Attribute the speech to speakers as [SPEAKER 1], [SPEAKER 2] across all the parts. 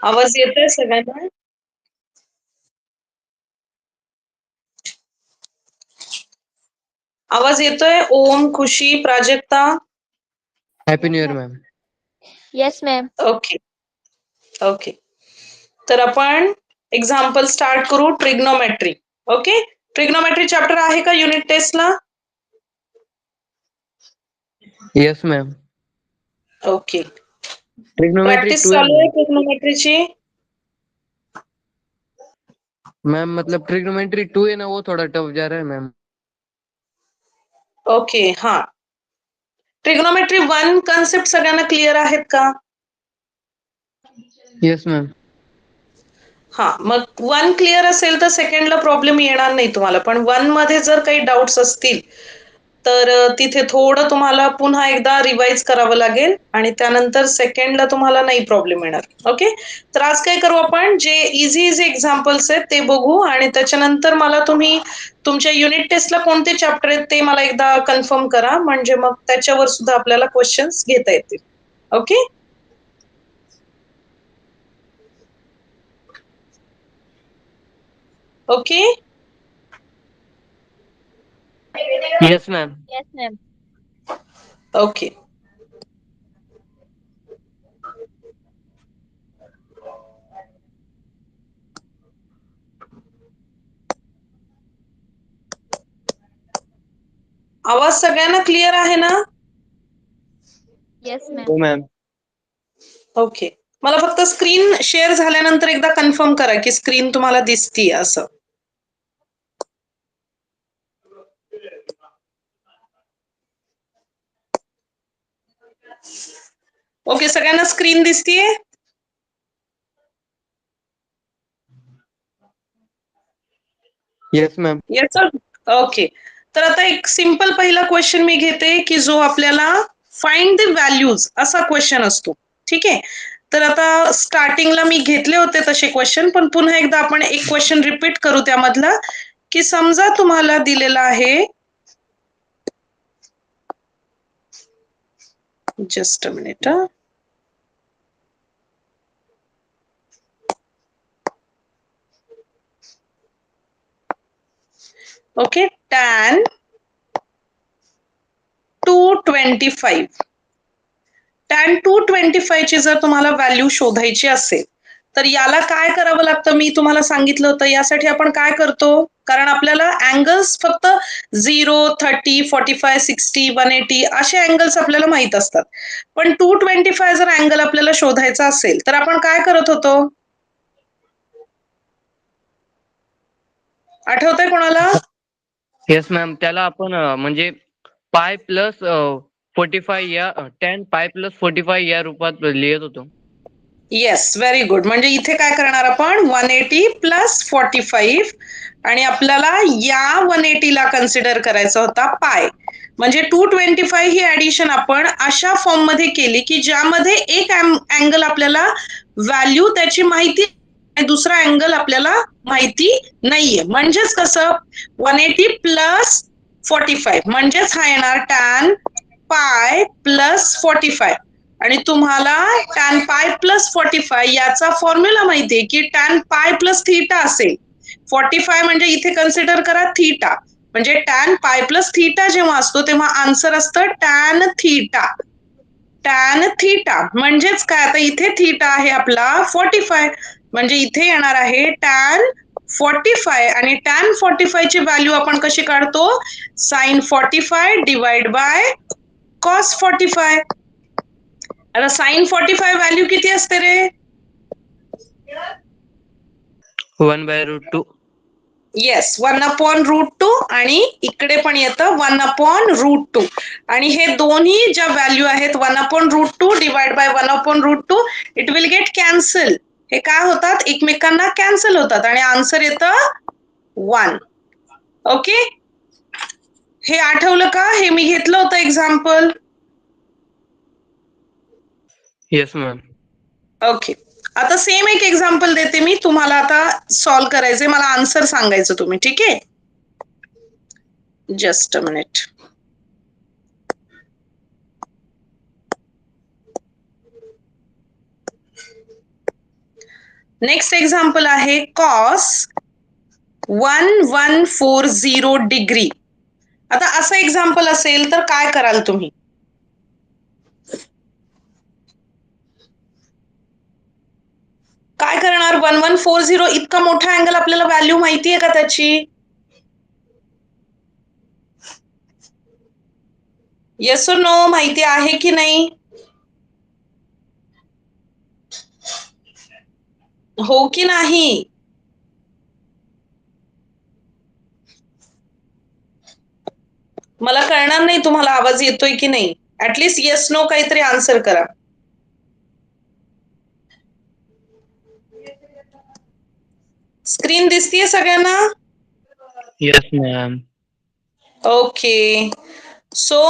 [SPEAKER 1] आवाज येतोय सगळ्यांना? आवाज येतोय? ओम, खुशी, Prajakta?
[SPEAKER 2] Happy new year ma'am.
[SPEAKER 3] Yes ma'am.
[SPEAKER 1] Okay okay. तर आपण एक्झाम्पल स्टार्ट करू. ट्रिग्नोमेट्री. ओके. ट्रिग्नोमेट्री चॅप्टर आहे का unit टेस्टला?
[SPEAKER 2] Yes ma'am.
[SPEAKER 1] Okay.
[SPEAKER 2] Trigonometry
[SPEAKER 1] practice
[SPEAKER 2] 2 है
[SPEAKER 1] चालू है
[SPEAKER 2] मैम.
[SPEAKER 1] ट्रिग्नोमेट्रीची?
[SPEAKER 2] मैम मतलब ट्रिग्नोमेट्री 2 है ना, वो थोड़ा टफ जा रहा है मैम.
[SPEAKER 1] ओके. हा. ट्रिग्नोमेट्री 1 कॉन्सेप्ट सगळ्यांना क्लिअर आहेत का?
[SPEAKER 2] Yes ma'am.
[SPEAKER 1] हा, मग 1 क्लिअर असेल तर सेकंडला प्रॉब्लेम येणार नाही तुम्हाला. पण 1 मध्ये जर काही डाऊट्स असतील तर तिथे थोडं तुम्हाला पुन्हा एकदा रिवाइज करावं लागेल आणि त्यानंतर सेकंडला तुम्हाला नाही प्रॉब्लेम येणार. ओके. तर आज काय करू आपण, जे इझी एक्झाम्पल्स आहेत ते बघू आणि त्याच्यानंतर मला तुम्ही तुमच्या युनिट टेस्टला कोणते चॅप्टर आहेत ते मला एकदा कन्फर्म करा, म्हणजे मग त्याच्यावर सुद्धा आपल्याला क्वेश्चन्स घेता येतील. Okay. Okay.
[SPEAKER 2] Yes ma'am.
[SPEAKER 3] Yes ma'am.
[SPEAKER 1] Okay. आवाज सगळ्यांना क्लिअर आहे ना?
[SPEAKER 3] Yes ma'am.
[SPEAKER 2] हो मॅम.
[SPEAKER 1] ओके. मला फक्त स्क्रीन शेअर झाल्यानंतर एकदा कन्फर्म करा की स्क्रीन तुम्हाला दिसतीये असं. ओके. सगळ्यांना स्क्रीन दिसतीये?
[SPEAKER 2] Yes ma'am.
[SPEAKER 1] येस. ओके. तर आता एक सिंपल पहिला क्वेश्चन मी घेते की जो आपल्याला फाइंड द व्हॅल्यूज असा क्वेश्चन असतो. ठीक आहे. तर आता स्टार्टिंगला मी घेतले होते तसे क्वेश्चन, पण पुन्हा एकदा आपण एक क्वेश्चन रिपीट करू त्यामधला, की समजा तुम्हाला दिलेला आहे, just a minute. Okay. tan 225. tan 225 ची जर तुम्हाला व्हॅल्यू शोधायची असेल तर याला काय करावं लागतं, मी तुम्हाला सांगितलं होतं. यासाठी आपण काय करतो, कारण आपल्याला अँगल्स फक्त 0, 30, 45, 60, 180 असे अँगल्स आपल्याला माहित असतात. पण 225 जर अँगल आपल्याला शोधायचा असेल तर आपण काय करत होतो, आठवतंय कोणाला?
[SPEAKER 2] Yes ma'am. त्याला आपण म्हणजे पाय प्लस 45 या tan पाय प्लस 45 या रूपात लिहित होतो.
[SPEAKER 1] Yes, very good. म्हणजे इथे काय करणार आपण, 180 प्लस 45 आणि आपल्याला या 180 ला कन्सिडर करायचा होता पाय. म्हणजे 225 ही ऍडिशन आपण अशा फॉर्म मध्ये केली की ज्यामध्ये एक अँगल आपल्याला व्हॅल्यू त्याची माहिती आणि दुसरा अँगल आपल्याला माहिती नाहीये. म्हणजेच कसं, 180 प्लस 45 म्हणजेच हा येणार tan पाय प्लस 45. आणि तुम्हाला tan पाय प्लस 45 याचा फॉर्म्युला माहितीये की tan पाय प्लस थीटा असेल. 45 म्हणजे इथे कन्सिडर करा थीटा, म्हणजे tan पाय प्लस थीटा जेव्हा असतो तेव्हा आन्सर असतं tan थीटा. tan थीटा म्हणजेच काय, आता इथे थीटा आहे आपला 45, म्हणजे इथे येणार आहे tan 45 आणि tan 45 ची व्हॅल्यू आपण कशी काढतो, sin 45 डिवाइड बाय cos 45. आता sin 45 व्हॅल्यू किती असते रे?
[SPEAKER 2] 1/√2.
[SPEAKER 1] येस, 1/√2 आणि इकडे पण येतं 1/√2. आणि हे दोन्ही ज्या व्हॅल्यू आहेत 1/√2 divide by 1/√2 it will get cancel. हे काय होतात, एकमेकांना कॅन्सल होतात आणि आन्सर येतं 1. ओके. हे आठवलं का? हे मी घेतलं होतं एक्झाम्पल.
[SPEAKER 2] Yes ma'am.
[SPEAKER 1] ओके. आता सेम एक एक्झाम्पल देते मी तुम्हाला, आता सॉल्व्ह करायचंय, मला आन्सर सांगायचं तुम्ही. ठीक आहे. Just a minute. Next example आहे कॉस 1140 डिग्री. आता असं एक्झाम्पल असेल तर काय कराल तुम्ही? काय करणार? 1140 इतका मोठा अँगल आपल्याला व्हॅल्यू माहिती आहे का त्याची? येस और नो? माहिती आहे की नाही? हो की नाही? मला कळणार नाही तुम्हाला आवाज येतोय की नाही. ऍटलीस्ट येस नो काहीतरी आन्सर करा. स्क्रीन दिसतीये सगळ्यांना?
[SPEAKER 2] Yes ma'am.
[SPEAKER 1] ओके. सो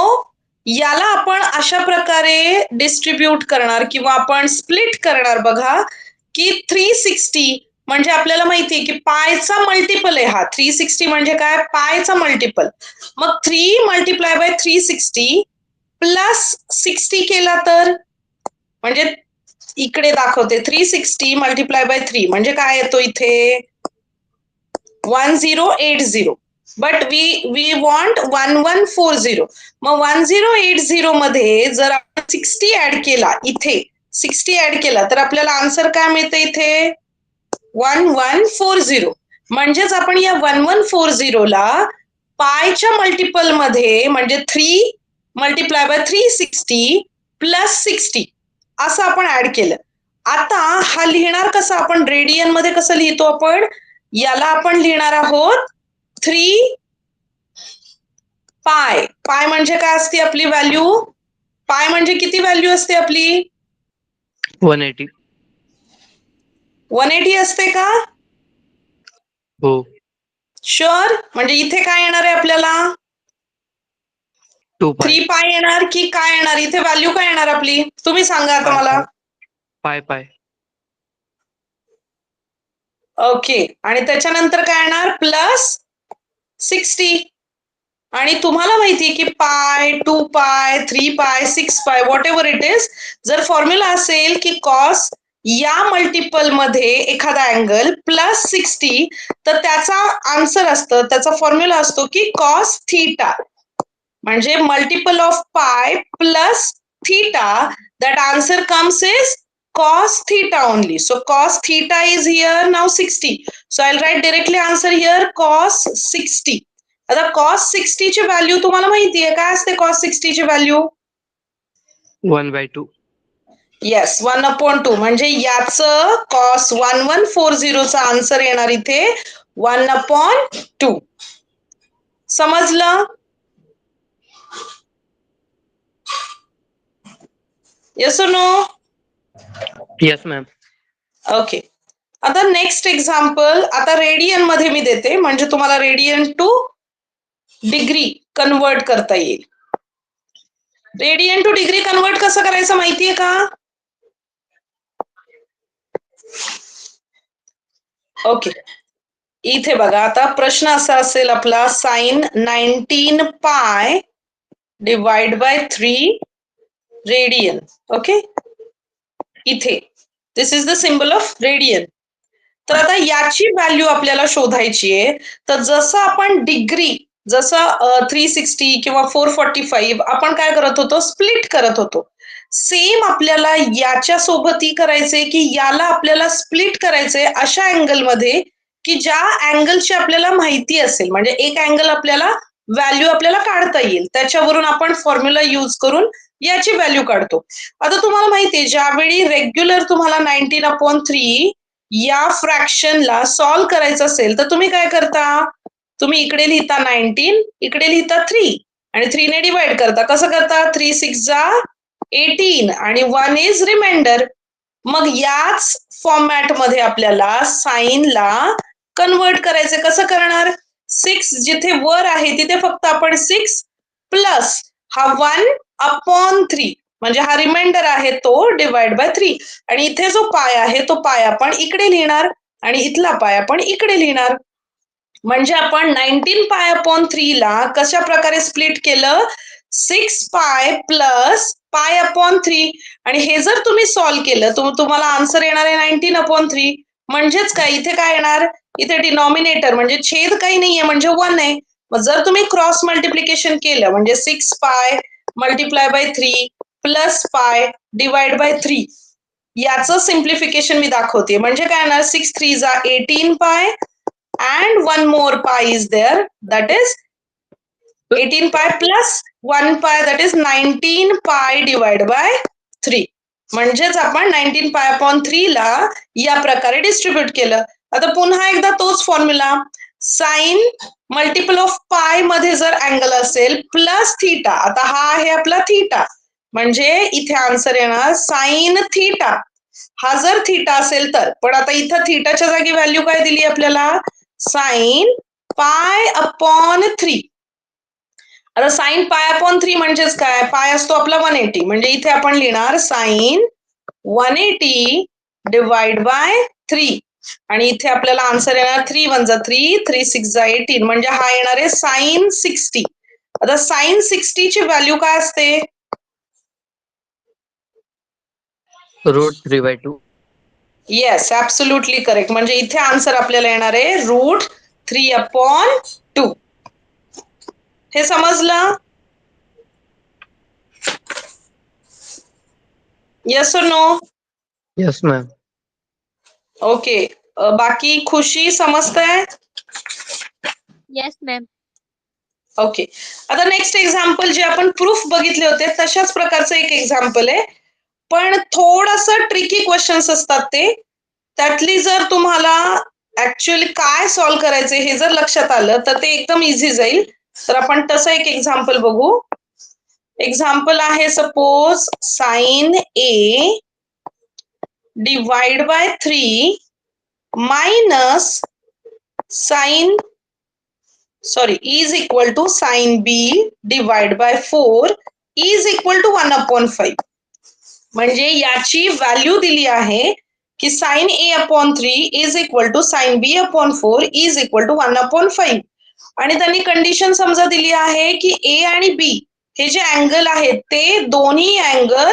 [SPEAKER 1] याला आपण अशा प्रकारे डिस्ट्रीब्यूट करणार किंवा आपण स्प्लिट करणार बघा की 360 म्हणजे आपल्याला माहितीये की पायचा मल्टिपल आहे हा. 360 म्हणजे काय? पायचा मल्टिपल. मग 3 मल्टिप्लाय बाय 360 प्लस 60 केला तर म्हणजे इकडे दाखवते 360 मल्टिप्लाय बाय 3 म्हणजे काय येतो इथे 1080. But we want 1140. मग 1080 मध्ये जर आपण 60 ऍड केला, इथे 60 ऍड केला तर आपल्याला आन्सर काय मिळते इथे 1140. म्हणजेच आपण या 1140 ला पायच्या मल्टिपल मध्ये म्हणजे 3 मल्टिप्लाय बाय 360 प्लस 60 असं आपण ऍड केलं. आता हा लिहिणार कसं आपण? रेडियन मध्ये कसं लिहितो आपण? याला आपण लिहिणार आहोत 3 पाय. पाय म्हणजे काय असते आपली व्हॅल्यू? पाय म्हणजे किती व्हॅल्यू असते आपली?
[SPEAKER 2] 180.
[SPEAKER 1] 180 असते का?
[SPEAKER 2] हो.
[SPEAKER 1] शुअर? म्हणजे इथे काय येणार आहे आपल्याला?
[SPEAKER 2] 2 पाय.
[SPEAKER 1] 3 पाय येणार की काय येणार? इथे व्हॅल्यू काय येणार आपली? तुम्ही सांगा आता
[SPEAKER 2] पाय
[SPEAKER 1] मला.
[SPEAKER 2] पाय पाय.
[SPEAKER 1] ओके. आणि त्याच्यानंतर काय येणार? प्लस 60. आणि तुम्हाला माहिती आहे की पाय, 2 पाय, 3 पाय, 6 पाय, व्हॉट एव्हर इट इज, जर फॉर्म्युला असेल की कॉस या मल्टिपल मध्ये एखादा अँगल प्लस 60 तर त्याचा आन्सर असतं, त्याचा फॉर्म्युला असतो की कॉस थीटा. म्हणजे मल्टिपल ऑफ पाय plus theta, that answer comes is cos theta only. So cos theta is here now 60. So I'll write directly answer here cos 60. आता cos 60 ची व्हॅल्यू तुम्हाला माहिती आहे काय असते? cos 60 ची व्हॅल्यू
[SPEAKER 2] 1/2.
[SPEAKER 1] येस 1/2. म्हणजे याचं cos 1140 चा आन्सर येणार इथे 1/2. समजलं? येस और नो?
[SPEAKER 2] Yes ma'am.
[SPEAKER 1] ओके. आता नेक्स्ट एक्झाम्पल आता रेडियन मध्ये मी देते म्हणजे तुम्हाला रेडियन टू डिग्री कन्वर्ट करता येईल. रेडियन टू डिग्री कन्वर्ट कसं करायचं माहितीये का? ओके. इथे बघा आता प्रश्न असा असेल आपला sign 19 pi divide by 3 radian. Okay. इथे this is the symbol of radian. तर आता याची व्हॅल्यू आपल्याला शोधायची आहे. तर जसं आपण डिग्री जसं 360 किंवा 445 आपण काय करत होतो? स्प्लिट करत होतो. सेम आपल्याला याच्या सोबतही करायचंय की याला आपल्याला स्प्लिट करायचंय अशा अँगल मध्ये की ज्या अँगलची आपल्याला माहिती असेल. म्हणजे एक अँगल आपल्याला व्हॅल्यू आपल्याला काढता येईल. त्याच्यावरून आपण फॉर्म्युला यूज करून याची व्हॅल्यू काढतो. आता तुम्हाला माहितीये ज्यावेळी रेग्युलर तुम्हाला 19/3 या फ्रॅक्शनला सॉल्व्ह करायचं असेल तर तुम्ही काय करता? तुम्ही इकडे लिहिता 19, इकडे लिहिता 3 आणि 3 ने डिवाइड करता. कसं करता? 3 6 जा 18 आणि 1 इज रिमाइंडर. मग याच फॉर्मॅट मध्ये आपल्याला साइनला कन्वर्ट करायचं. कसं करणार? 6 जिथे वर आहे तिथे फक्त आपण 6 प्लस हा 1/3 म्हणजे हा रिमाइंडर आहे तो डिवाइड बाय 3 आणि इथे जो पाय आहे तो पाय आपण इकडे लिहिणार आणि इथला पाय आपण इकडे लिहिणार. म्हणजे आपण 19 पाय/3 ला कशा प्रकारे स्प्लिट केलं? 6 पाय प्लस पाय/3 आणि हे जर तुम्ही सॉल्व्ह केलं तर तुम्हाला आन्सर येणार आहे 19/3. म्हणजेच काय इथे काय येणार, इथे डिनॉमिनेटर म्हणजे छेद काही नाहीये म्हणजे 1 आहे. मग जर तुम्ही क्रॉस मल्टिप्लिकेशन केलं म्हणजे 6 पाय multiply by 3 plus pi divide by 3 याचं सिम्प्लिफिकेशन मी दाखवते. म्हणजे काय येणार, 6 3 जा 18 पाय and one more pi is there, that is 18 pi plus 1 pi, that is 19 pi divided by 3. म्हणजेच आपण 19 pi upon 3 ला या प्रकारे डिस्ट्रीब्यूट केलं. आता पुन्हा एकदा तोच फॉर्म्युला, साइन मल्टिपल ऑफ पाय मध्ये जर अँगल असेल प्लस थीटा, आता हा आहे आपला थीटा, म्हणजे इथे आन्सर येणार साइन थीटा. हा जर थीटा असेल तर, पण आता इथं थीटाच्या जागी व्हॅल्यू काय दिली आपल्याला, साइन पाय अपॉन 3. आता साइन पाय अपॉन 3 म्हणजेच काय, पाय असतो आपला 180, म्हणजे इथे आपण लिहिणार साइन 180 डिवाइड बाय 3 आणि इथे आपल्याला आन्सर येणार 3 1 जा 3 3 6 जा 18, म्हणजे हा येणार आहे साइन 60. आता साइन 60 ची व्हॅल्यू काय असते,
[SPEAKER 2] √3/2.
[SPEAKER 1] Yes absolutely correct. म्हणजे इथे आन्सर आपल्याला येणार आहे √3/2. हे समजलं, येस और नो?
[SPEAKER 2] Yes ma'am.
[SPEAKER 1] ओके, बाकी खुशी समजतंय?
[SPEAKER 3] Yes, ma'am.
[SPEAKER 1] ओके, आता नेक्स्ट एक्झाम्पल जे आपण प्रूफ बघितले होते तशाच प्रकारचं एक एक्झाम्पल आहे, पण थोडंसं ट्रिकी क्वेश्चन्स असतात ते. त्यातली जर तुम्हाला ऍक्च्युअली काय सॉल्व्ह करायचे हे जर लक्षात आलं तर ते एकदम इझी जाईल. तर आपण तसं एक एक्झाम्पल बघू. एक्झाम्पल आहे suppose sine A divide by 3 minus sine is equal to sin b divided by 4 is equal to 1/5. म्हणजे याची व्हॅल्यू दिली आहे की sin a upon 3 is equal to sin b upon 4 is equal to 1/5. आणि त्यांनी condition समजा दिली आहे की a आणि b हे जे अँगल आहेत ते दोन्ही अँगल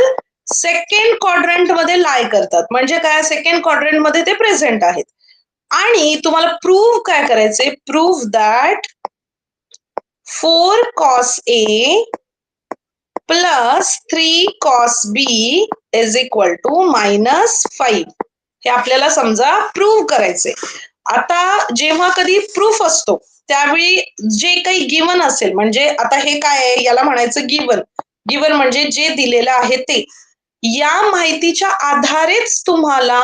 [SPEAKER 1] सेकंड क्वाड्रंट मध्ये लाय करतात. म्हणजे काय, सेकंड क्वाड्रंट मध्ये ते प्रेझेंट आहेत. आणि तुम्हाला प्रूव्ह काय करायचंय, prove that 4 cos A plus 3 cos B is equal to -5. हे आपल्याला समजा प्रूव्ह करायचंय. आता जेव्हा कधी प्रूफ असतो त्यावेळी जे काही गिवन असेल, म्हणजे आता हे काय आहे याला म्हणायचं गिवन. गिवन म्हणजे जे दिलेलं आहे ते, या माहितीच्या आधारेच तुम्हाला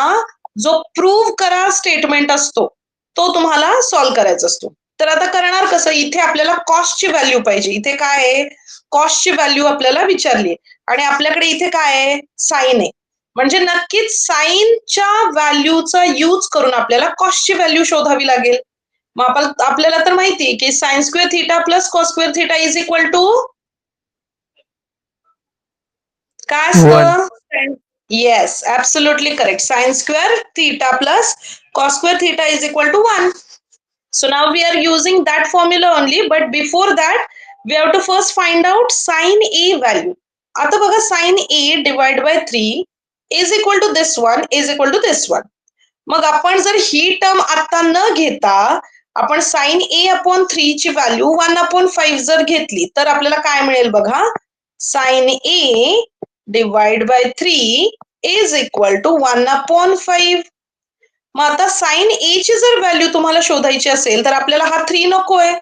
[SPEAKER 1] जो प्रूव्ह करा स्टेटमेंट असतो तो तुम्हाला सॉल्व्ह करायचा असतो. तर आता करणार कसं, इथे आपल्याला कॉस्टची व्हॅल्यू पाहिजे. इथे काय आहे, कॉस्टची व्हॅल्यू आपल्याला विचारली आणि आपल्याकडे इथे काय आहे, साइन आहे. म्हणजे नक्कीच साइनच्या व्हॅल्यूचा यूज करून आपल्याला कॉस्टची व्हॅल्यू शोधावी लागेल. मग आपल्याला तर माहिती आहे की sine square theta plus cos square theta is equal to काय असतं, yes absolutely correct, sine square theta plus cos square theta is equal to 1. So now we are using that formula only, but before that we have to first find out sin A value. आता बघा sin A divided by 3 is equal to this one is equal to this one. मग आपण जर ही term आता न घेता आपण sin A upon 3 ची व्हॅल्यू 1/5 जर घेतली तर आपल्याला काय मिळेल बघा, sin A divided by 3 is equal to 1/5. मग आता साइन ए ची जर व्हॅल्यू तुम्हाला शोधायची असेल तर आपल्याला हा 3 नकोय,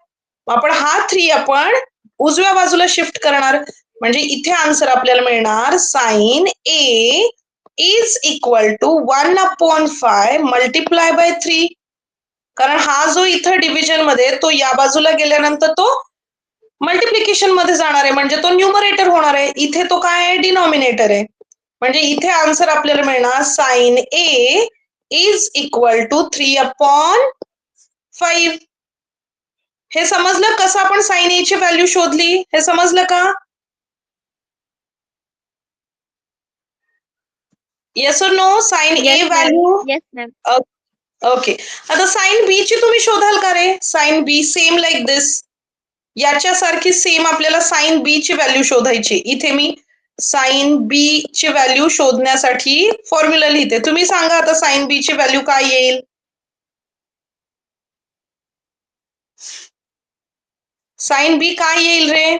[SPEAKER 1] आपण हा 3 आपण उजव्या बाजूला शिफ्ट करणार. म्हणजे इथे आन्सर आपल्याला मिळणार sine A is equal to 1/5 multiply by 3. कारण हा जो इथं डिव्हिजन मध्ये तो या बाजूला गेल्यानंतर तो मल्टिप्लिकेशन मध्ये जाणार आहे, म्हणजे तो न्यूमरेटर होणार आहे. इथे तो काय आहे, डिनॉमिनेटर आहे. म्हणजे इथे आन्सर आपल्याला मिळणार sine A is equal to 3/5. हे समजलं कसं आपण साइन ए ची व्हॅल्यू शोधली, हे समजलं का? येस और no, sine A value.
[SPEAKER 3] Yes, ma'am.
[SPEAKER 1] Okay, आता साइन बी ची तुम्ही शोधाल का रे, sine B same like this, याच्यासारखी सेम आपल्याला साइन बी ची व्हॅल्यू शोधायची. इथे मी साइन बी ची व्हॅल्यू शोधण्यासाठी फॉर्म्युला लिहिते. तुम्ही सांगा आता साइन बी ची व्हॅल्यू काय येईल? साइन बी काय येईल रे?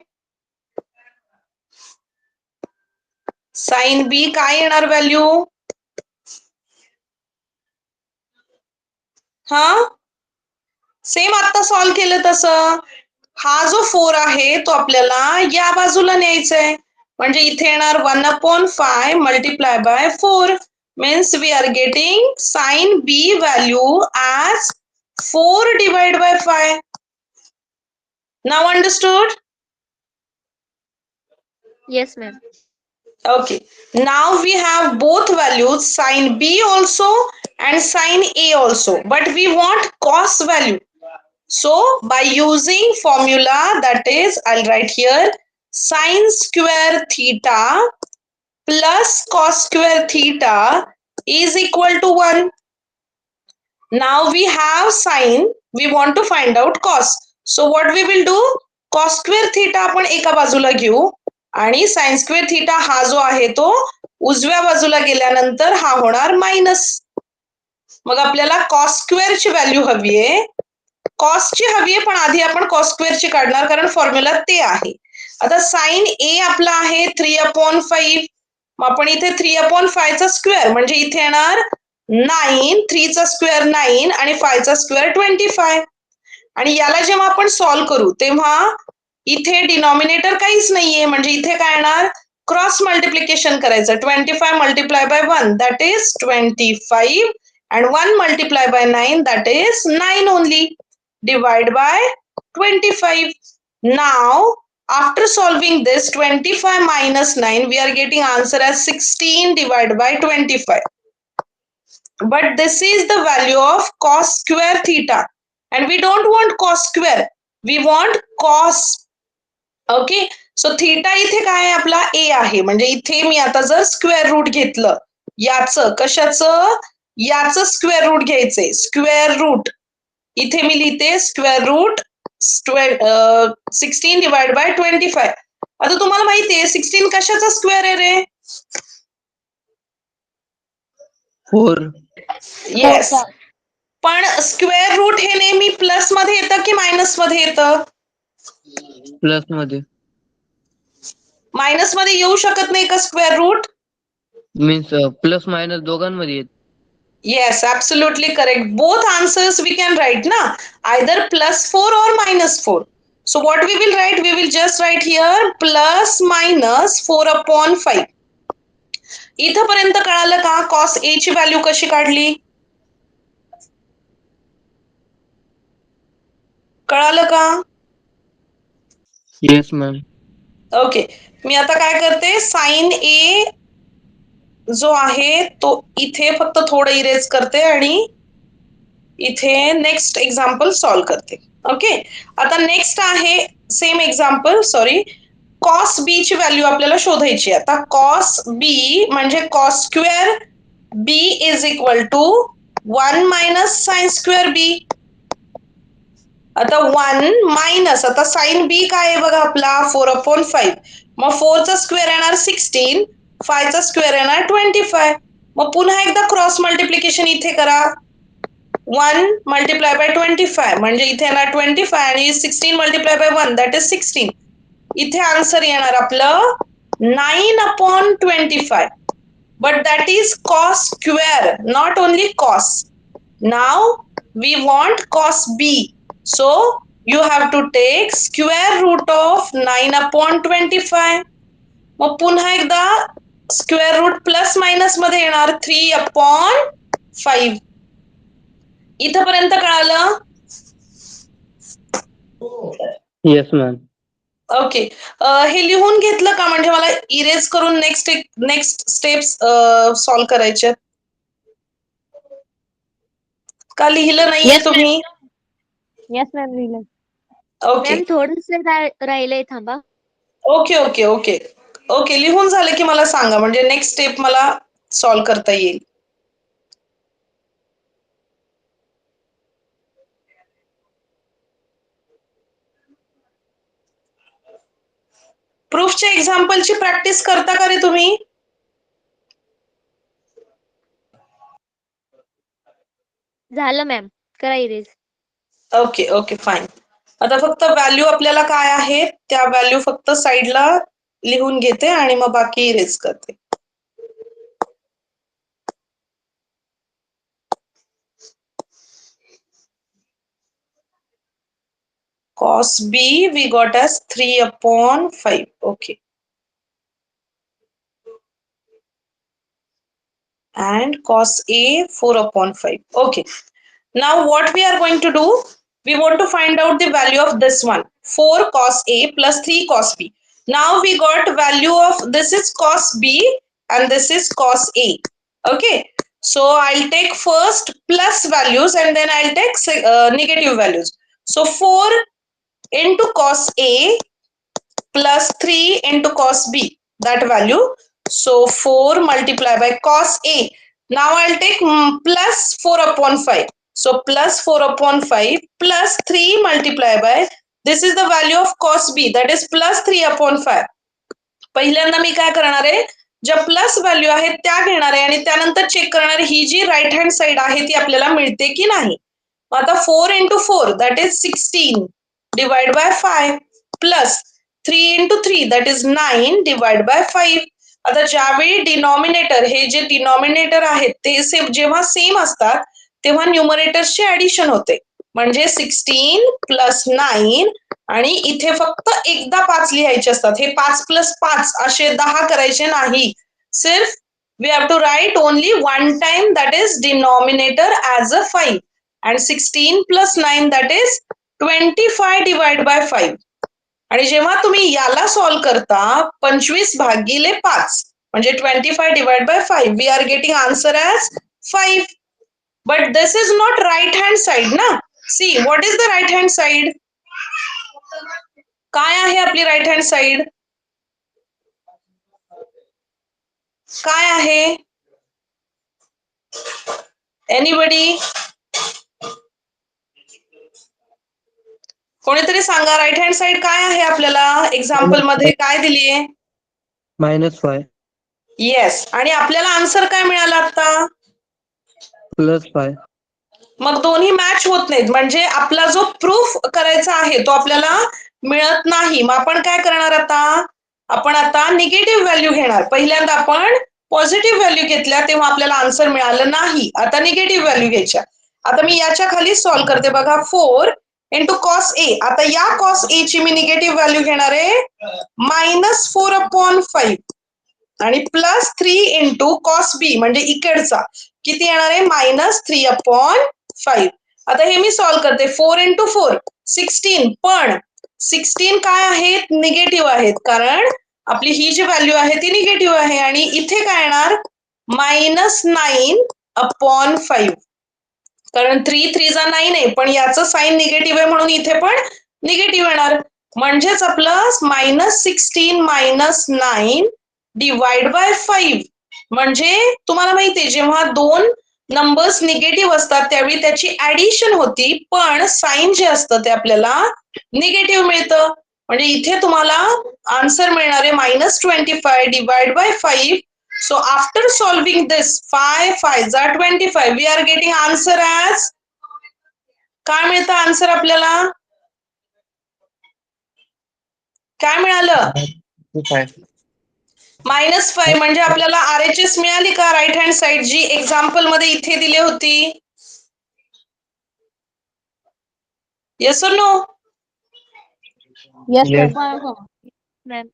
[SPEAKER 1] साइन बी काय येणार व्हॅल्यू? हा, सेम आता सॉल्व केलं तसं. हा जो 4 आहे तो आपल्याला या बाजूला न्यायचा आहे. म्हणजे इथे येणार 1/5 multiply bye 4 means we are getting sin b value as 4 divided by 5. Now understood?
[SPEAKER 3] Yes, ma'am.
[SPEAKER 1] Okay. Now we have both values, sin b also and sin a also. But we want cos value. So by using formula, that is, I'll write here sin square theta plus cos square theta is equal to 1. Now we have sin, we want to find out cos. So what we will do? Cos square theta आपण एका बाजूला घेऊ आणि sin square theta हा जो आहे तो उजव्या बाजूला गेल्यानंतर हा होणार मायनस. मग आपल्याला cos square ची व्हॅल्यू हवी आहे. कॉस ची हवी आहे, पण आधी आपण cos square ची काढणार कारण फॉर्म्युला ते आहे. आता sin a आपला आहे 3/5. मग आपण इथे 3/5 चा स्क्वेअर म्हणजे इथे येणार 9, 3 चा स्क्वेअर 9 आणि 5 चा स्क्वेअर 25. आणि याला जेव्हा आपण सॉल्व करू तेव्हा इथे डिनॉमिनेटर काहीच नाहीये, म्हणजे इथे काय येणार? क्रॉस मल्टिप्लिकेशन करायचं. 25 multiply by 1 that is 25 and 1 multiplied by 9 that is 9 only. Divide by 25. Now after solving this 25 minus 9 we are getting answer as 16 divided by 25. But this is the value of cos square theta and we don't want cos square, we want cos. Okay, so theta इथे काय आहे? आपला ए आहे. म्हणजे इथे मी आता जर square route घेतलं याचं, कशाचं? याचं स्क्वेअर रूट घ्यायचंय. स्क्वेअर रूट इथे मी लिहिते स्क्वेअर रूट 16 डिवाइड बाय 25. आता तुम्हाला माहितीये 16 कशाचा स्क्वेअर आहे रे?
[SPEAKER 2] 4.
[SPEAKER 1] येस. पण स्क्वेअर रूट हे नेहमी प्लस मध्ये येतं की मायनस मध्ये येतं?
[SPEAKER 2] प्लस मध्ये.
[SPEAKER 1] मायनस मध्ये येऊ शकत नाही का square root?
[SPEAKER 2] Means plus minus दोघांमध्ये येत.
[SPEAKER 1] Yes, absolutely correct. Both answers we can write na, either +4 or -4. So what we will write? We will just write here plus minus 4/5. इथपर्यंत कळालं का? cos a ची व्हॅल्यू कशी काढली? कळालं का?
[SPEAKER 2] Yes ma'am.
[SPEAKER 1] ओके, मी आता काय करते, sin a जो आहे तो इथे फक्त थोडं इरेज करते आणि इथे नेक्स्ट एक्झाम्पल सॉल्व करते. ओके, आता नेक्स्ट आहे same example, sorry, cos B ची व्हॅल्यू आपल्याला शोधायची. आता कॉस बी म्हणजे cos square B is equal to 1 minus sine square B. आता 1 मायनस, आता साइन बी काय आहे बघा आपला 4/5. मग 4 चा स्क्वेअर येणार 16, 5 चा स्क्वेअर येणार 25. मग पुन्हा एकदा क्रॉस मल्टिप्लिकेशन इथे करा. 1 मल्टिप्लाय बाय 25 म्हणजे इथे येणार 25 आणि 16 मल्टिप्लाय बाय 1 दॅट इज 16. इथे आन्सर येणार आपलं 9/25. But that is cos square, not only cos. Now we want cos B. So you have to take square root of 9/25. मग पुन्हा एकदा स्क्वेअर रूट प्लस मायनस मध्ये येणार 3/5. इथपर्यंत कळालं?
[SPEAKER 2] Yes ma'am.
[SPEAKER 1] ओके, हे लिहून घेतलं का? म्हणजे मला इरेज करून नेक्स्ट स्टेप्स सॉल्व करायचे. का लिहिलं नाहीये
[SPEAKER 3] Yes, ma'am.
[SPEAKER 1] तुम्ही?
[SPEAKER 3] Yes, ma'am. लिहिलंय.
[SPEAKER 1] ओके
[SPEAKER 3] मॅम थोडंसं राहिलंय, थांबा.
[SPEAKER 1] ओके ओके ओके ओके, लिहून झालं की मला सांगा, म्हणजे नेक्स्ट स्टेप मला सॉल्व करता येईल. प्रूफच्या एक्झाम्पलची प्रॅक्टिस करता का रे तुम्ही?
[SPEAKER 3] झालं मॅम. करा इरेज.
[SPEAKER 1] Okay okay fine. आता फक्त व्हॅल्यू आपल्याला काय आहे त्या व्हॅल्यू फक्त साईडला लिहून घेते आणि मग बाकी इरेज करते. Cos B we got as 3/5. Okay. And cos A 4/5. Okay. Now what we are going to do? We want to find out the value of this one. 4 cos A plus 3 cos B. Now we got value of this is cos B and this is cos A. Okay. So I'll take first plus values and then I'll take negative values. So 4 into cos A plus 3 into cos B, that value. So 4 multiplied by cos A. Now I'll take plus 4/5. So plus 4/5 plus 3 multiplied by, this is the value of cos B, that is plus 3/5. पहिल्यांदा मी काय करणार आहे, ज्या plus value आहेत त्या घेणार आहे आणि त्यानंतर चेक करणार ही जी राईट हँड साइड आहे ती आपल्याला मिळते की नाही. आता 4 into 4 that is 16 divide by 5 plus 3 into 3 that is 9 divide by 5. आता ज्यावेळी डिनॉमिनेटर हे जे डिनॉमिनेटर आहेत ते जेव्हा सेम असतात तेव्हा न्यूमरेटर्सचे ऍडिशन होते. म्हणजे 16 प्लस 9 आणि इथे फक्त एकदा 5 लिहायचे असतात. हे 5 प्लस 5 असे 10 करायचे नाही. सिर्फ we have to write only one time, that is denominator as a 5 and 16 plus 9 that is 25 divided by 5. आणि जेव्हा तुम्ही याला सॉल्व करता 25 भागिले 5 म्हणजे 25 divided by 5, we are getting answer as 5. But this is not right hand side ना. See what is the right hand side? काय आहे आपली राईट हँड साइड? काय आहे? एनीबडी? कोणीतरी सांगा राईट हँड साइड काय आहे आपल्याला एक्झाम्पल मध्ये काय दिलीये?
[SPEAKER 2] -5
[SPEAKER 1] येस. आणि आपल्याला आन्सर काय मिळाला आता?
[SPEAKER 2] +5.
[SPEAKER 1] मग दोन्ही मॅच होत नाहीत म्हणजे आपला जो प्रूफ करायचा आहे तो आपल्याला मिळत नाही. मग आपण काय करणार आता? आपण आता निगेटिव्ह व्हॅल्यू घेणार. पहिल्यांदा आपण पॉझिटिव्ह व्हॅल्यू घेतल्या तेव्हा आपल्याला आन्सर मिळालं नाही. आता निगेटिव्ह व्हॅल्यू घ्यायच्या. आता मी याच्या खाली सॉल्व्ह करते बघा. 4 इंटू कॉस ए. आता या कॉस ए ची मी निगेटिव्ह व्हॅल्यू घेणार आहे -4/5 आणि प्लस 3 इंटू कॉस बी म्हणजे इकडचा किती येणार आहे -3/5. आता हे मी सॉल्व्ह करते. 4 इंटू 4 16. पण 16 काय आहेत? निगेटिव्ह आहेत कारण आपली ही जी व्हॅल्यू आहे ती निगेटिव्ह आहे. आणि इथे काय येणार -9/5 कारण 3 3 जा 9 आहे पण याचं साइन निगेटिव्ह आहे म्हणून इथे पण निगेटिव्ह येणार. म्हणजेच आपलं -16 - 9 डिवाइड बाय 5. म्हणजे तुम्हाला माहितीये जेव्हा दोन नंबर्स निगेटिव्ह असतात त्यावेळी त्याची ऍडिशन होती पण साइन जे असतं ते आपल्याला निगेटिव्ह मिळतं. म्हणजे इथे तुम्हाला आन्सर मिळणार आहे -25 divide by 5. So after solving this 5 5s are 25, we are getting answer as काय मिळतं आन्सर आपल्याला? काय मिळालं? -5 म्हणजे आपल्याला RHS मिळाली का राईट हँड साइड जी एक्झाम्पल मध्ये इथे दिली होती? येस और no?
[SPEAKER 3] Yes ma'am.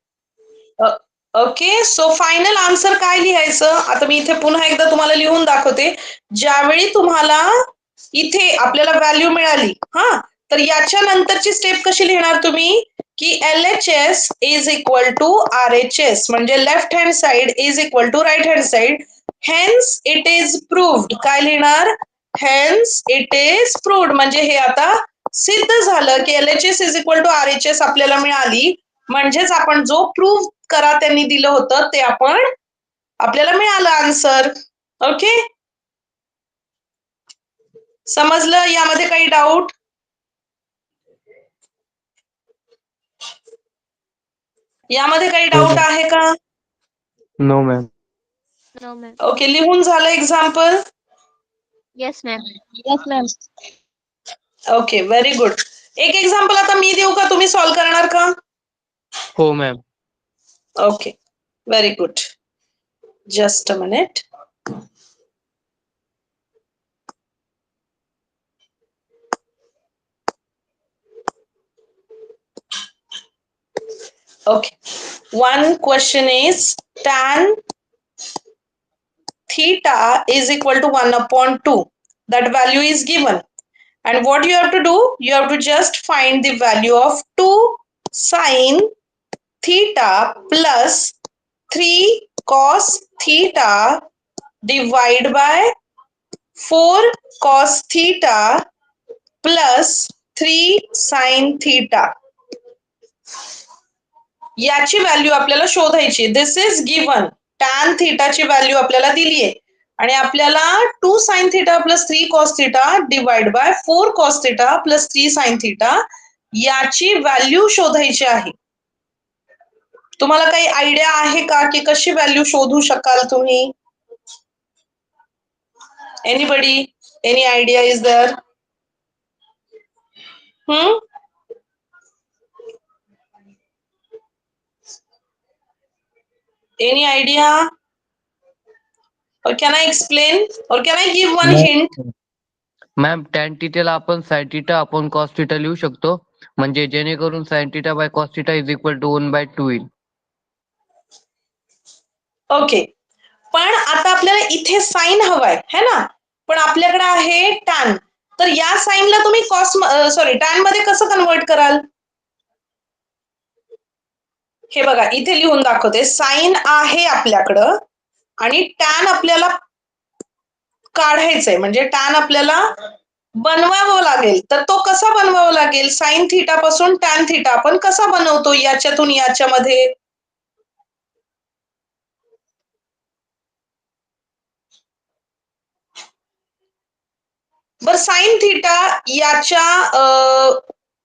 [SPEAKER 1] Okay. So final answer काय लिहायचं? आता मी इथे पुन्हा एकदा तुम्हाला लिहून दाखवते. ज्यावेळी तुम्हाला इथे आपल्याला व्हॅल्यू मिळाली तर याच्या नंतरची स्टेप कशी लिहिणार तुम्ही की LHS is equal to RHS म्हणजे left hand side is equal to right hand side. Hence it is proved. काय लिहिणार? हेन्स इट इज प्रूव्ड म्हणजे हे आता सिद्ध झालं की LHS is equal to RHS आपल्याला मिळाली. म्हणजेच आपण जो प्रूव्ह करा त्यांनी दिलं होतं ते आपण आपल्याला मिळालं आन्सर. ओके. समजलं? यामध्ये काही डाऊट? यामध्ये काही डाऊट आहे का?
[SPEAKER 2] No ma'am.
[SPEAKER 3] No ma'am.
[SPEAKER 1] Okay, लिहून झालं example?
[SPEAKER 3] Yes ma'am.
[SPEAKER 4] Yes, ma'am.
[SPEAKER 1] Okay, very good. एक एक्झाम्पल आता मी देऊ का, तुम्ही सॉल्व्ह करणार का?
[SPEAKER 2] हो ma'am.
[SPEAKER 1] Okay, very good. Just a minute. Okay, one question is tan theta is equal to 1 upon 2. That value is given. And what you have to do? You have to just find the value of 2 sine theta plus 3 cos theta divide by 4 cos theta plus 3 sine theta. याची value आपल्याला शोधायची. दिस is given. Tan थिटाची value आपल्याला दिली आहे आणि आपल्याला 2 sine theta plus 3 cos theta divide by 4 cos theta plus 3 sine theta याची value शोधायची आहे. तुम्हाला काही आयडिया आहे का की कशी व्हॅल्यू शोधू शकाल तुम्ही? Anybody? Any idea is there? Any idea? Or can I explain? Or can I give one hint?
[SPEAKER 2] Ma'am tan थिटाला आपण sine theta upon cos theta लिहू शकतो, म्हणजे जेणेकरून sine theta by cos theta is equal to 1/2 येईल.
[SPEAKER 1] Okay, पण आता आपल्याला इथे साइन हवाय है ना, पण आपल्याकडे आहे टॅन. तर या साइनला तुम्ही टॅन मध्ये कसं कन्वर्ट कराल? हे बघा, इथे लिहून दाखवते. साइन आहे आपल्याकडं आणि टॅन आपल्याला काढायचंय, म्हणजे टॅन आपल्याला बनवावं लागेल. तर तो कसा बनवावा लागेल? साइन थिटा पासून टॅन थिटा आपण कसा बनवतो याच्यातून याच्यामध्ये? बर, साइन थिटा याच्या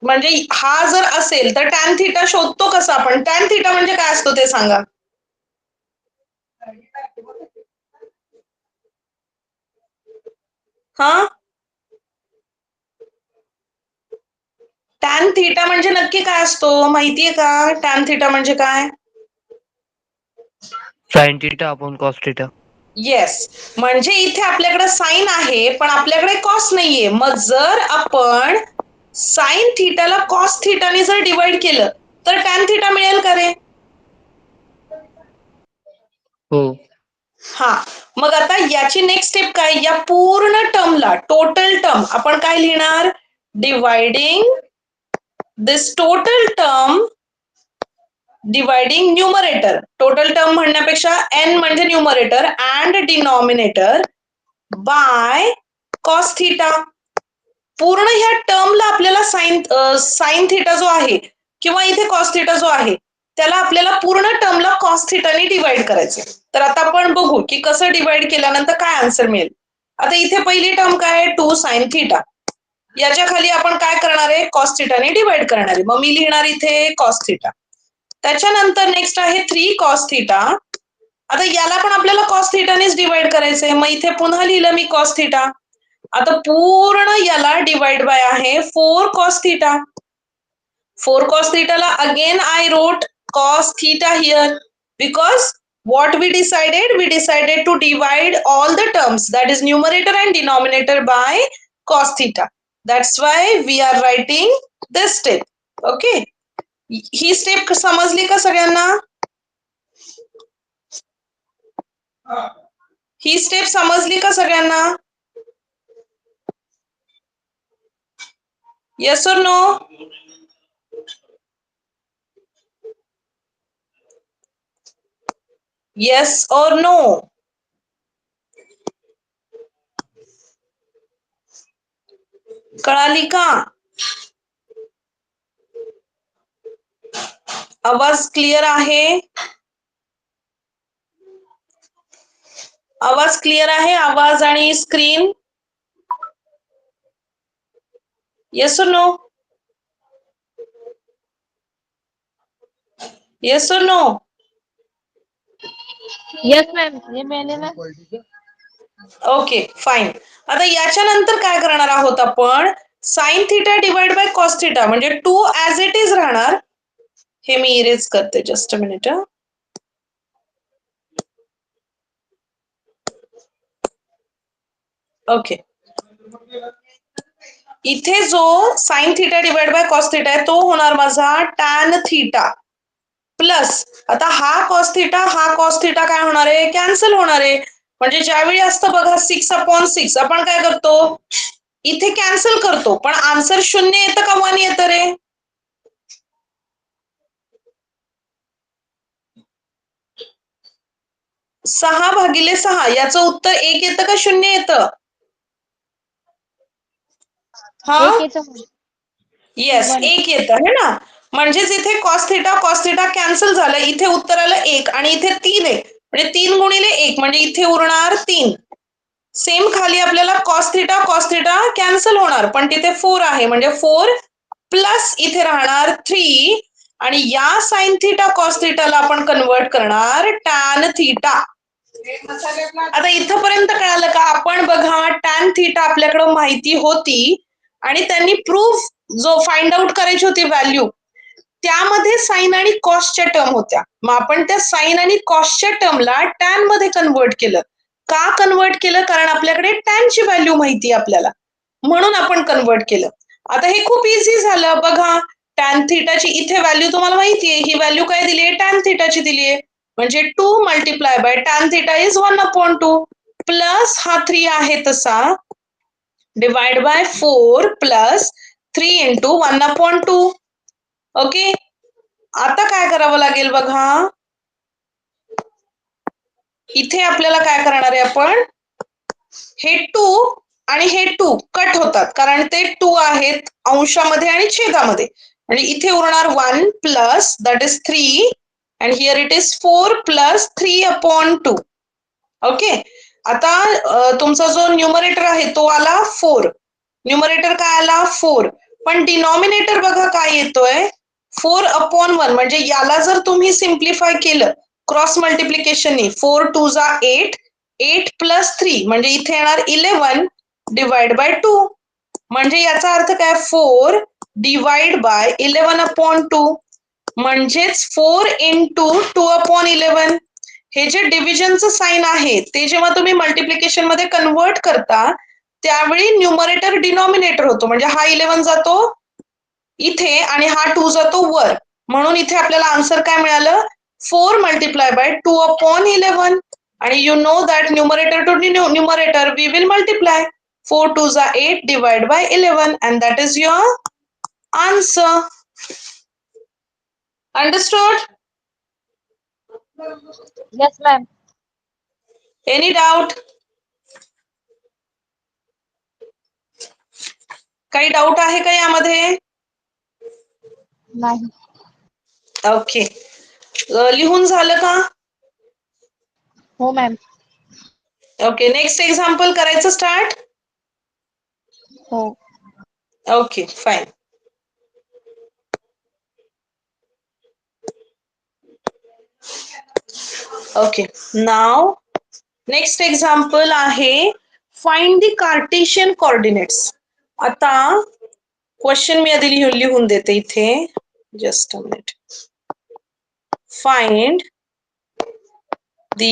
[SPEAKER 1] म्हणजे हा जर असेल तर टॅन थिटा शोधतो कसा आपण? टॅन थिटा म्हणजे काय असतो ते सांगा. हा, टॅन थिटा म्हणजे नक्की काय असतो माहितीये का? टॅन थिटा म्हणजे काय?
[SPEAKER 2] Sign theta upon cos theta.
[SPEAKER 1] Yes, म्हणजे इथे आपल्याकडे साइन आहे पण आपल्याकडे कॉस नाहीये. मग जर आपण साइन थिटाला कॉस थिटाने जर डिवाइड केलं तर टॅन थिटा मिळेल का रे?
[SPEAKER 2] हो.
[SPEAKER 1] हा, मग आता याची नेक्स्ट स्टेप काय? या पूर्ण टर्मला, टोटल टर्म आपण काय लिहिणार? Dividing this total term, dividing numerator. Total term म्हणण्यापेक्षा एन म्हणजे numerator and denominator by cos theta. पूर्ण ह्या टर्मला आपल्याला साइन थिटा जो आहे किंवा इथे कॉस थिटा जो आहे त्याला आपल्याला पूर्ण टर्मला कॉस थिटाने डिवाइड करायचं. तर आता आपण बघू की कसं डिवाइड केल्यानंतर काय आन्सर मिळेल. आता इथे पहिली टर्म काय आहे? 2 साइन थिटा. याच्या खाली आपण काय करणार आहे? कॉस थिटाने डिवाइड करणार आहे. मग मी लिहिणार इथे कॉस थिटा. त्याच्यानंतर नेक्स्ट आहे 3 कॉस थिटा. आता याला पण आपल्याला कॉस थिटानेच डिवाइड करायचंय. मग इथे पुन्हा लिहिलं मी कॉस थिटा. आता पूर्ण याला डिवाइड बाय आहे 4 cos theta. 4 cos theta ला again I wrote cos theta here because what we decided? We decided to divide all the terms, that is numerator and denominator, by cos theta. That's why we are writing this step. Okay. He step समजली का सगळ्यांना? ही step समजली का सगळ्यांना? Yes or no? Yes or no? कळाली का? आवाज clear आहे? आवाज क्लिअर आहे? आवाज आणि screen? Yes or no? Yes और नो?
[SPEAKER 3] Yes, ma'am. ये मैंने ना
[SPEAKER 1] ओके फाईन. आता याच्या नंतर काय करणार आहोत आपण? Sine theta divide by cos theta म्हणजे 2 ॲज इट इज राहणार. हे मी इरेज करते, जस्ट अ मिनिट. ओके. इथे जो sine theta divide by cos theta आहे तो होणार माझा टॅन थिटा प्लस, आता हा कॉस थिटा काय होणार आहे? कॅन्सल होणार आहे. म्हणजे ज्यावेळी असतं बघा 6/6 आपण काय करतो? इथे कॅन्सल करतो, पण आन्सर 0 येतं का 1 येतं रे? सहा भागिले 6 याचं उत्तर 1 येतं का 0 येतं? हा,
[SPEAKER 3] एक येतो ma'am.
[SPEAKER 1] Yes
[SPEAKER 3] One.
[SPEAKER 1] 1 येतं है ना. म्हणजेच इथे कॉस थिटा कॅन्सल झालं, इथे उत्तर आलं 1 आणि इथे 3 आहे म्हणजे 3 गुणिले 1 म्हणजे इथे उरणार 3. सेम खाली आपल्याला कॉस थिटा कॅन्सल होणार, पण तिथे 4 आहे म्हणजे 4 प्लस इथे राहणार 3 आणि या साइन थिटा कॉस थिटाला आपण कन्वर्ट करणार टॅन थिटा. आता इथपर्यंत कळालं का? आपण बघा टॅन थिटा आपल्याकडे माहिती होती आणि त्यांनी प्रूफ जो फाइंड आउट करायची होती व्हॅल्यू, त्यामध्ये साइन आणि कॉसच्या टर्म होत्या. मग आपण त्या साइन आणि कॉसच्या टर्मला टॅन मध्ये कन्वर्ट केलं. का कन्वर्ट केलं? कारण आपल्याकडे टॅनची व्हॅल्यू माहिती आपल्याला, म्हणून आपण कन्वर्ट केलं. आता हे खूप इझी झालं बघा. टॅन थिटाची इथे व्हॅल्यू तुम्हाला माहिती आहे, ही व्हॅल्यू काय दिली आहे? टॅन थिटाची दिली आहे. म्हणजे 2 multiply by tan theta is 1/2 plus हा 3 आहे तसा divide by 4 plus 3 into 1/2. Okay. आता काय करावं लागेल बघा, इथे आपल्याला काय करणार आहे आपण? हे 2 आणि हे 2 कट होतात कारण ते 2 आहेत अंशामध्ये आणि छेदामध्ये, आणि इथे उरणार 1 plus that is 3 and here it is 4 plus 3/2. Okay. आता तुमचा जो न्यूमरेटर आहे तो आला 4, न्यूमरेटर काय आला 4, पण डिनॉमिनेटर बघा काय येतोय 4/1 म्हणजे याला जर तुम्ही सिम्प्लिफाय केलं क्रॉस मल्टिप्लिकेशननी 4 2 जा 8, 8 प्लस 3 म्हणजे इथे येणार 11 डिवाइड बाय 2. म्हणजे याचा अर्थ काय? 4 डिवाइड बाय 11/2 म्हणजेच 4 इंटू 2/11. हे जे डिव्हिजनचं साइन आहे ते जेव्हा तुम्ही मल्टिप्लिकेशन मध्ये कन्वर्ट करता त्यावेळी न्यूमरेटर डिनॉमिनेटर होतो, म्हणजे हा 11 जातो इथे आणि हा 2 जातो वर, म्हणून इथे आपल्याला आन्सर काय मिळालं? 4 मल्टिप्लाय बाय 2/11. आणि you know that numerator to numerator we will multiply. 4 2 जा 8 divide by 11 and that is your answer. Understood?
[SPEAKER 3] Yes, ma'am.
[SPEAKER 1] Any doubt? काही डाऊट आहे का यामध्ये?
[SPEAKER 3] नाही.
[SPEAKER 1] ओके. लिहून झालं का?
[SPEAKER 3] हो मॅम.
[SPEAKER 1] ओके. नेक्स्ट एक्झाम्पल करायचं स्टार्ट.
[SPEAKER 3] हो.
[SPEAKER 1] Okay fine. ओके. नाव नेक्स्ट एक्झाम्पल आहे फाइंड द कार्टेशियन कोऑर्डिनेट्स. आता क्वेश्चन मी आधी लिहून देते इथे, just a minute. Find the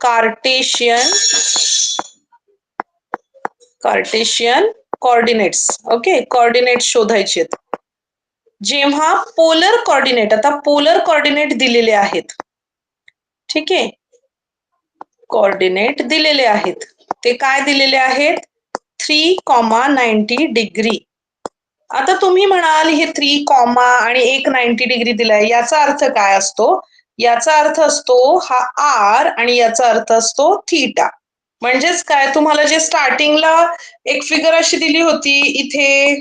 [SPEAKER 1] Cartesian coordinates. Okay, coordinates शोधायचे आहेत. जेव्हा पोलर कोऑर्डिनेट, आता पोलर कोऑर्डिनेट दिलेले आहेत, ठीक आहे, कोऑर्डिनेट दिलेले आहेत, ते काय दिलेले आहेत? 3,90 डिग्री. आता तुम्ही म्हणाल हे 3, आणि एक 90 डिग्री दिलाय, याचा अर्थ काय असतो? याचा अर्थ असतो हा आर आणि याचा अर्थ असतो थीटा. म्हणजेच काय, तुम्हाला जे स्टार्टिंगला एक फिगर अशी दिली होती इथे,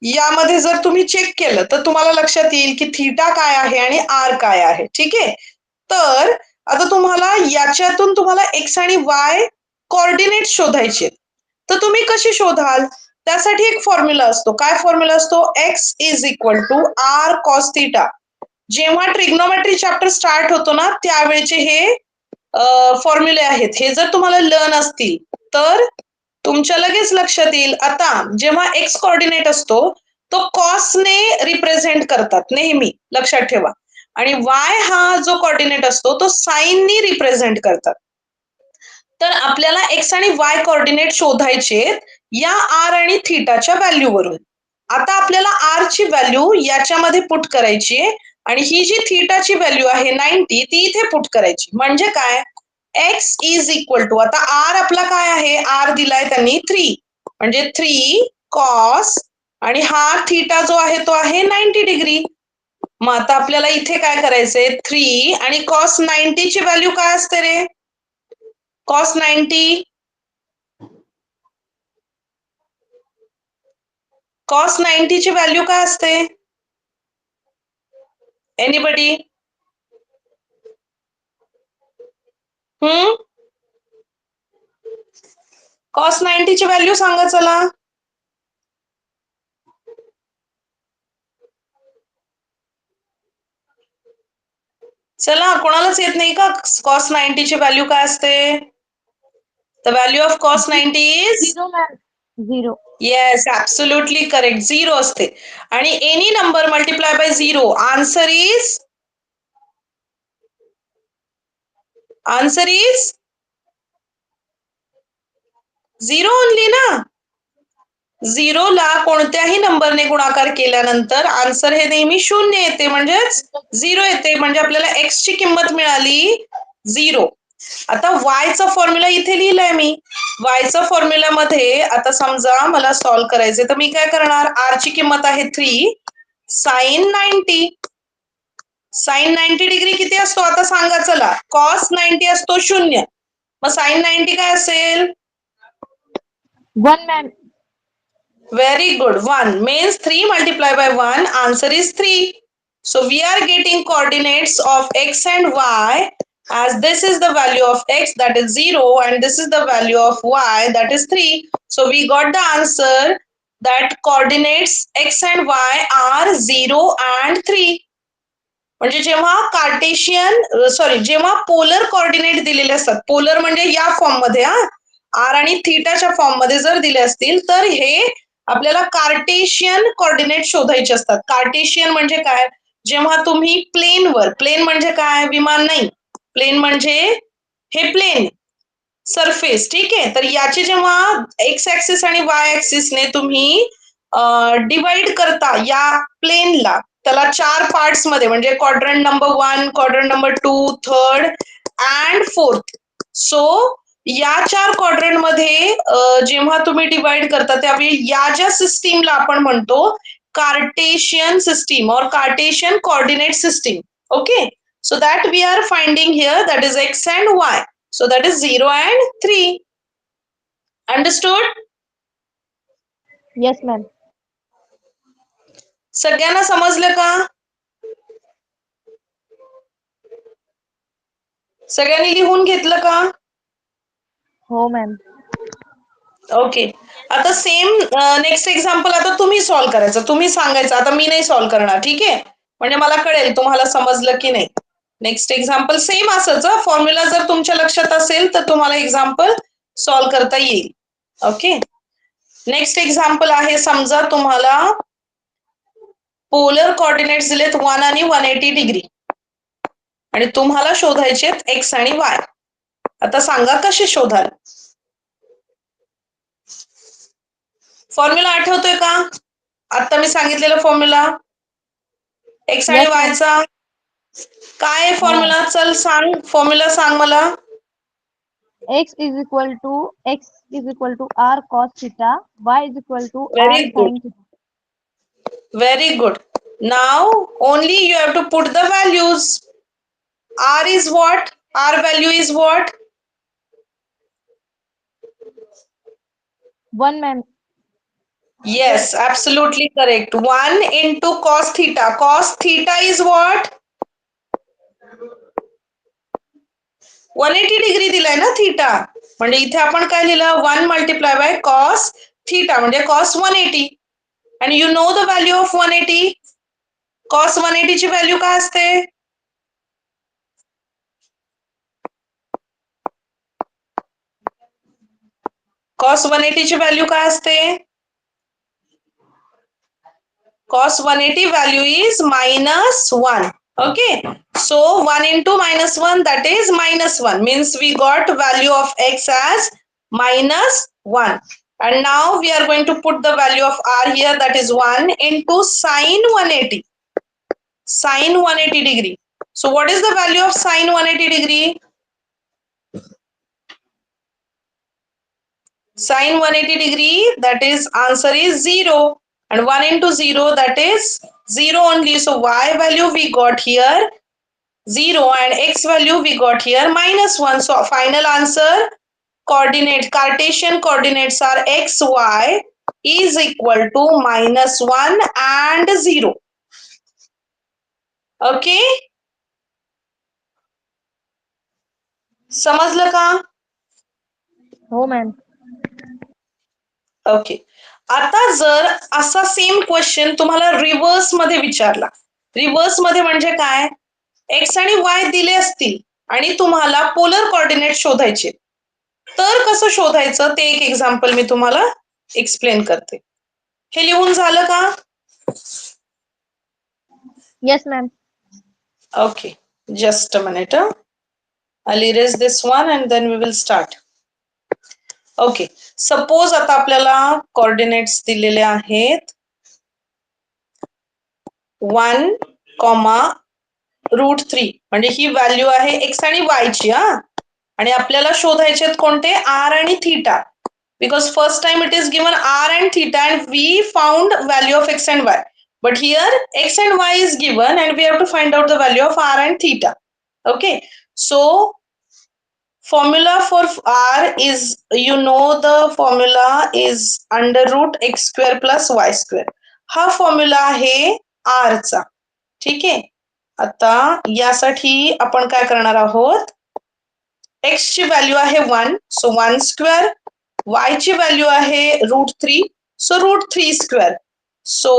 [SPEAKER 1] यामध्ये जर तुम्ही चेक केलं तर तुम्हाला लक्षात येईल की थीटा काय आहे आणि आर काय आहे. ठीक आहे. तर आता तुम्हाला याच्यातून तुम्हाला एक्स आणि वाय कोऑर्डिनेट शोधायचे, तर तुम्ही कशी शोधाल? त्यासाठी एक फॉर्म्युला असतो. काय फॉर्म्युला असतो? X is equal to r cos theta. जेव्हा ट्रिग्नोमेट्री चॅप्टर स्टार्ट होतो ना त्यावेळेचे हे फॉर्म्युले आहेत. हे जर तुम्हाला लर्न असतील तर तुमच्या लगेच लक्षात येईल. आता जेव्हा एक्स कोऑर्डिनेट असतो तो कॉसने रिप्रेझेंट करतात नेहमी, लक्षात ठेवा. आणि वाय हा जो कोऑर्डिनेट असतो तो साइननी रिप्रेझेंट करतात. तर आपल्याला एक्स आणि वाय कोऑर्डिनेट शोधायचे या आर आणि थीटाच्या व्हॅल्यूवरून. आता आपल्याला आर ची व्हॅल्यू याच्यामध्ये पुट करायची आहे आणि ही जी थीटाची व्हॅल्यू आहे 90 ती इथे पुट करायची. म्हणजे काय, एक्स इज इक्वल टू, आता आर आपला काय आहे, आर दिलाय त्यांनी 3, म्हणजे 3 कॉस आणि हा थीटा जो आहे तो आहे 90 डिग्री. मग आता आपल्याला इथे काय करायचंय, 3 आणि कॉस 90 ची व्हॅल्यू काय असते रे, कॉस 90, कॉस 90 ची व्हॅल्यू काय असते, एनीबडी? कॉस 90 ची व्हॅल्यू सांगा चला. चला, कोणालाच येत नाही का कॉस 90 ची व्हॅल्यू काय असते? The value of cos 90 is
[SPEAKER 3] 0 ma'am. 0.
[SPEAKER 1] Yes, absolutely correct, 0 असते. आणि any number multiply by 0, answer is 0 only ना. 0 ला कोणत्याही नंबरने गुणाकार केल्यानंतर आन्सर हे नेहमी 0 येते, म्हणजेच 0 येते. म्हणजे आपल्याला एक्स ची किंमत मिळाली 0. आता y चा फॉर्म्युला इथे लिहिलाय मी. y चा फॉर्म्युला मध्ये आता समजा मला सॉल्व्ह करायचे तर मी काय करणार, r ची किंमत आहे 3 साइन 90. साइन 90 डिग्री किती असतो आता सांगा चला, कॉस 90 असतो 0, मग साइन 90 काय असेल?
[SPEAKER 3] 1 ma'am.
[SPEAKER 1] Very good. 1 means 3 multiplied by 1. Answer is 3. So we are getting coordinates of x and y as this is the value of x, that is 0, and this is the value of y, that is 3. So we got the answer that coordinates x and y are 0 and 3. म्हणजे जेव्हा जेव्हा polar coordinate दिलेले असतात, polar म्हणजे या form मध्ये, R आणि थीटाच्या form मध्ये जर दिले असतील तर हे आपल्याला कार्टेशियन कोऑर्डिनेट शोधायचे असतात. कार्टेशियन म्हणजे काय, जेव्हा तुम्ही प्लेनवर, प्लेन म्हणजे काय, विमान नाही, प्लेन म्हणजे हे प्लेन सरफेस, ठीक आहे. तर याचे जेव्हा एक्स ऍक्सिस आणि वाय ऍक्सिसने तुम्ही डिवाइड करता या प्लेनला, त्याला 4 पार्ट्स मध्ये, म्हणजे quadrant number 1, quadrant number 2, third and fourth. So या 4 क्वाड्रंट मध्ये जेव्हा तुम्ही डिवाइड करता त्यावेळी या ज्या सिस्टीमला आपण म्हणतो कार्टेशियन सिस्टीम और Cartesian coordinate system. Okay, so that we are finding here, that is x and y, so that is 0 and 3. Understood?
[SPEAKER 3] Yes ma'am.
[SPEAKER 1] सगळ्यांना समजलं का? सगळ्यांनी लिहून घेतलं का?
[SPEAKER 3] हो मॅम.
[SPEAKER 1] ओके, आता सेम नेक्स्ट एक्झाम्पल आता तुम्ही सॉल्व्ह करायचं, तुम्ही सांगायचं, आता मी नाही सॉल्व्ह करणार, ठीक आहे, म्हणजे मला कळेल तुम्हाला समजलं की नाही. नेक्स्ट एक्झाम्पल सेम असंच, फॉर्म्युला जर तुमच्या लक्षात असेल तर तुम्हाला एक्झाम्पल सॉल्व्ह करता येईल. ओके, नेक्स्ट एक्झाम्पल आहे, समजा तुम्हाला पोलर कोऑर्डिनेट्स दिलेत 1 आणि 180 डिग्री आणि तुम्हाला शोधायचे एक्स आणि वाय. आता सांगा कसे शोधाल? फॉर्म्युला आठवतोय का, आता मी सांगितलेला फॉर्म्युला एक्स आणि
[SPEAKER 3] Yes, ma'am.
[SPEAKER 1] वायचा? काय आहे फॉर्म्युला? चल सांग, फॉर्म्युला सांग मला.
[SPEAKER 3] x is equal to r cos theta, y is equal to r
[SPEAKER 1] Very good.
[SPEAKER 3] sin theta.
[SPEAKER 1] Very good. Now only you have to put the values. R is what? R value is what?
[SPEAKER 3] 1 ma'am.
[SPEAKER 1] Yes, absolutely correct. 1 into cos theta. Cos theta is what? 180 degree दिलाय ना theta, म्हणजे इथे आपण काय लिहिलं, 1 multiply by cos theta म्हणजे cos 180. आणि you know the value of 180. Cos 180 ची व्हॅल्यू काय असते? कॉस 180 ची व्हॅल्यू काय असते? Cos 180 value is -1. Okay. So 1 into -1, that is -1. Means we got value of x as -1. And now we are going to put the value of r here, that is 1 into sin 180. Sin 180 degree. So what is the value of sin 180 degree? Sin 180 degree, that is answer is 0. And 1 into 0, that is 0 only. So y value we got here 0 and x value we got here -1. So final answer, Cartesian coordinates are x, y is equal to -1 and 0. Okay? समजलं का?
[SPEAKER 3] हो ma'am.
[SPEAKER 1] Okay. आता जर असा same question तुम्हाला reverse मध्ये विचारला, reverse मध्ये म्हणजे काय, एक्स आणि वाय दिले असतील आणि तुम्हाला पोलर कोऑर्डिनेट शोधायचे, तर कसं शोधायचं ते एक एक्झाम्पल मी तुम्हाला एक्सप्लेन करते. हे लिहून झालं का?
[SPEAKER 3] Yes ma'am.
[SPEAKER 1] Okay, just a minute. I'll erase this one and then we will start. ओके, सपोज आता आपल्याला कोऑर्डिनेट्स दिलेले आहेत 1,√3, म्हणजे ही व्हॅल्यू आहे एक्स आणि वाय ची. आणि आपल्याला शोधायचे आहेत कोणते, आर आणि theta, because first time it is given r and theta and we found value of x and y, but here x and y is given and we have to find out the value of r and theta. Okay, so formula for r is, you know, the formula is √x² plus y². हा formula आहे r चा. ठीक आहे. आता यासाठी आपण काय करणार आहोत, x ची व्हॅल्यू आहे 1, सो 1², y ची व्हॅल्यू आहे √3, so √3². So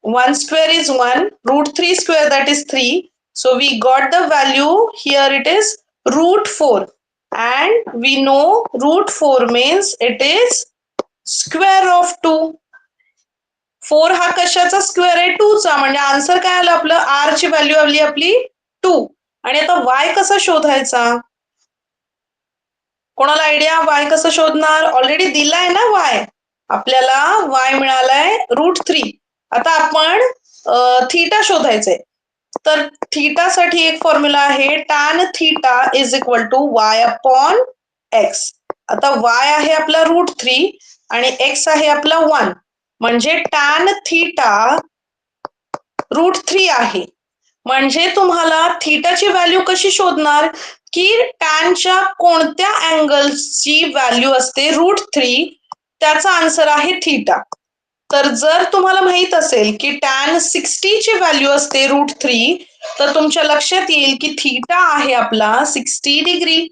[SPEAKER 1] 1² is 1, √3² that is 3. So we got the value here, it is √4, and we know √4 means it is square of 2. 4 हा कशाचा स्क्वेअर आहे, 2 चा, म्हणजे आन्सर काय आलं आपलं, r ची व्हॅल्यू आली आपली 2. आणि आता y कसा शोधायचा, कोणाला आयडिया, y कसं शोधणार? ऑलरेडी दिलाय ना y, आपल्याला y मिळालाय √3. आता आपण थीटा शोधायचंय, तर थीटा साठी एक फॉर्म्युला आहे tan theta is equal to y upon x. आता y आहे आपला √3 आणि x आहे आपला 1, म्हणजे tan थीटा √3 आहे. म्हणजे तुम्हाला थीटाची व्हॅल्यू कशी शोधणार, की टॅनच्या कोणत्या अँगलची व्हॅल्यू असते √3, त्याचा आन्सर आहे थीटा. तर जर तुम्हाला माहित असेल की tan 60 ची व्हॅल्यू असते √3, तर तुमच्या लक्षात येईल की थीटा आहे आपला 60 डिग्री.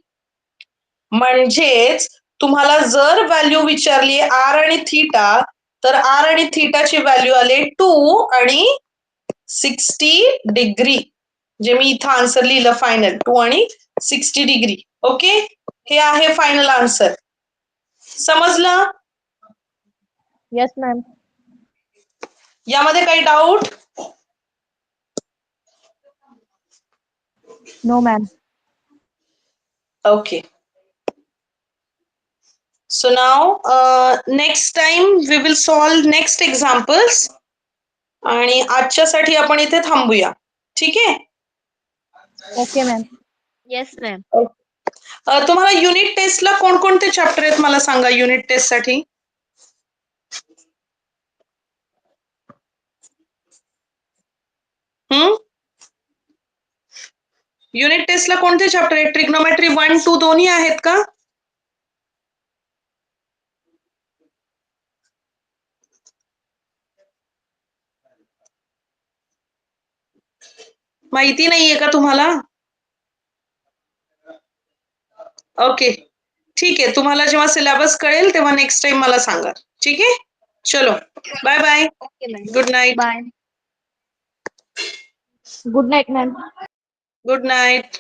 [SPEAKER 1] म्हणजेच तुम्हाला जर व्हॅल्यू विचारली आर आणि थीटा, तर आर आणि थीटाची व्हॅल्यू आले 2 आणि 60 डिग्री, जे मी इथं आन्सर लिहिलं फायनल, 2 आणि 60 डिग्री. ओके, हे आहे फायनल आन्सर. समजलं?
[SPEAKER 3] Yes ma'am.
[SPEAKER 1] यामध्ये काही doubt?
[SPEAKER 3] No ma'am.
[SPEAKER 1] Okay, so now next time we will solve next examples. आणि आजच्यासाठी आपण इथे थांबूया. ठीक आहे.
[SPEAKER 3] Okay ma'am.
[SPEAKER 4] Yes ma'am.
[SPEAKER 1] तुम्हाला युनिट टेस्टला कोणकोणते चॅप्टर आहेत मला सांगा, युनिट टेस्ट साठी. युनिट टेस्टला कोणते चॅप्टर आहेत, ट्रिग्नोमेट्री 1, 2 दोन्ही आहेत का? माहिती नाहीये का तुम्हाला? ओके, ठीक आहे, तुम्हाला जेव्हा सिलेबस कळेल तेव्हा नेक्स्ट टाइम मला सांगा. ठीक आहे. चलो bye bye,
[SPEAKER 3] okay ma'am,
[SPEAKER 1] good night.
[SPEAKER 3] Bye. Good night ma'am.
[SPEAKER 1] Good Knight.